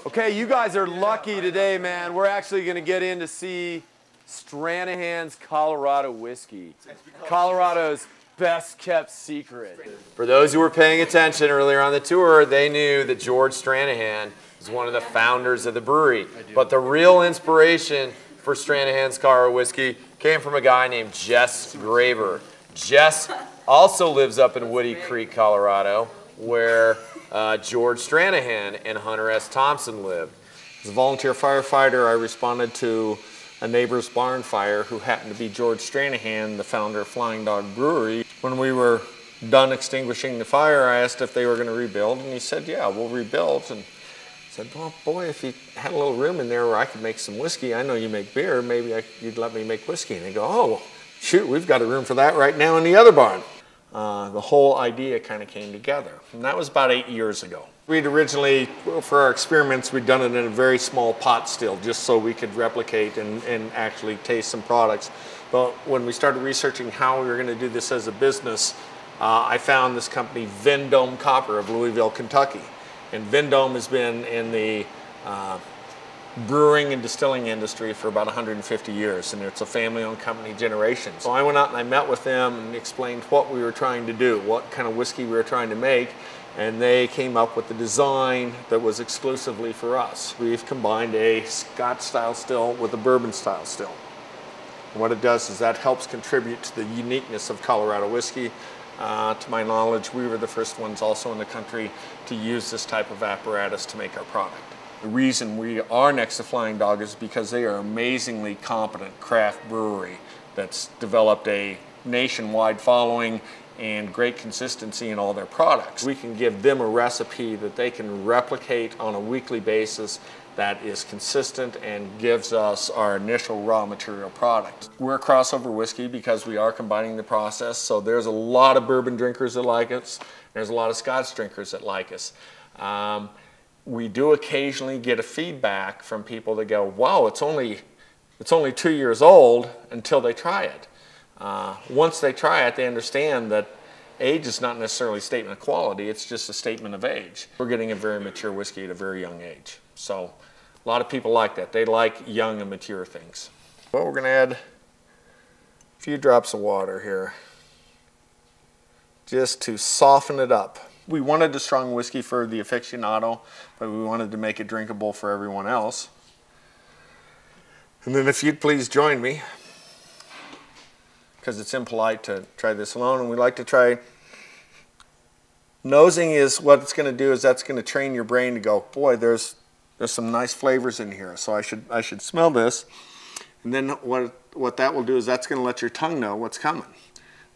Okay, you guys are lucky today, man. We're actually going to get in to see Stranahan'S Colorado whiskey. Colorado's best kept secret. For those who were paying attention earlier on the tour, they knew that George Stranahan is one of the founders of the brewery. But the real inspiration for Stranahan'S Colorado whiskey came from a guy named Jess Graber. Jess also lives up in Woody Creek, Colorado, where George Stranahan and Hunter S. Thompson lived. As a volunteer firefighter, I responded to a neighbor's barn fire who happened to be George Stranahan, the founder of Flying Dog Brewery. When we were done extinguishing the fire, I asked if they were going to rebuild, and he said, yeah, we'll rebuild. And I said, well, boy, if you had a little room in there where I could make some whiskey, I know you make beer, maybe you'd let me make whiskey. And they go, oh, shoot, we've got a room for that right now in the other barn. The whole idea kind of came together, and that was about 8 years ago. We'd originally, for our experiments, we'd done it in a very small pot still, just so we could replicate and actually taste some products. But when we started researching how we were going to do this as a business, I found this company, Vendome Copper of Louisville, Kentucky. And Vendome has been in the brewing and distilling industry for about 150 years, and it's a family-owned company, generations. So I went out and I met with them and explained what we were trying to do, what kind of whiskey we were trying to make, and they came up with the design that was exclusively for us. We've combined a Scotch style still with a bourbon style still. And what it does is that helps contribute to the uniqueness of Colorado whiskey. To my knowledge, we were the first ones also in the country to use this type of apparatus to make our product. The reason we are next to Flying Dog is because they are an amazingly competent craft brewery that's developed a nationwide following and great consistency in all their products. We can give them a recipe that they can replicate on a weekly basis that is consistent and gives us our initial raw material product. We're a crossover whiskey because we are combining the process, so there's a lot of bourbon drinkers that like us, there's a lot of Scotch drinkers that like us. We do occasionally get a feedback from people that go, wow, it's only 2 years old, until they try it. Once they try it, they understand that age is not necessarily a statement of quality, it's just a statement of age. We're getting a very mature whiskey at a very young age. So a lot of people like that. They like young and mature things. Well, we're going to add a few drops of water here just to soften it up. We wanted a strong whiskey for the aficionado, but we wanted to make it drinkable for everyone else. And then if you'd please join me, because it's impolite to try this alone, and we like to try. Nosing is what it's going to do, is that's going to train your brain to go, boy, there's some nice flavors in here, so I should smell this. And then what that will do is that's going to let your tongue know what's coming.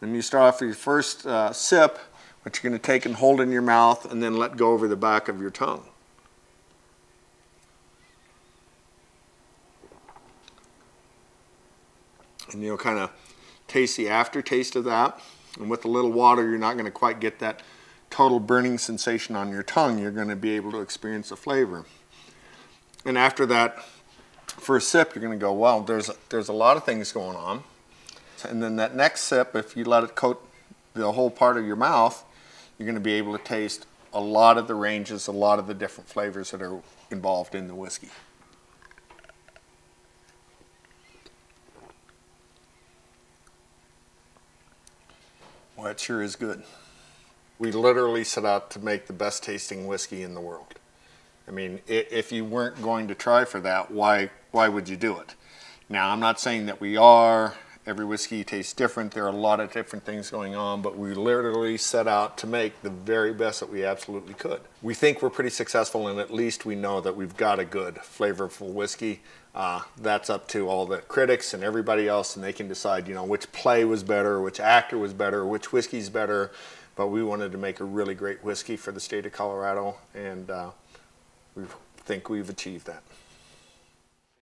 Then you start off with your first sip, which you're going to take and hold in your mouth and then let go over the back of your tongue. And you'll kind of taste the aftertaste of that. And with a little water, you're not going to quite get that total burning sensation on your tongue. You're going to be able to experience the flavor. And after that first sip, you're going to go, wow, there's a lot of things going on. And then that next sip, if you let it coat the whole part of your mouth, you're going to be able to taste a lot of the ranges, a lot of the different flavors that are involved in the whiskey. Well, it sure is good. We literally set out to make the best tasting whiskey in the world. I mean, if you weren't going to try for that, why would you do it? Now, I'm not saying that we are. Every whiskey tastes different. There are a lot of different things going on, but we literally set out to make the very best that we absolutely could. We think we're pretty successful, and at least we know that we've got a good, flavorful whiskey. That's up to all the critics and everybody else, and they can decide, you know, which play was better, which actor was better, which whiskey's better. But we wanted to make a really great whiskey for the state of Colorado, and we think we've achieved that.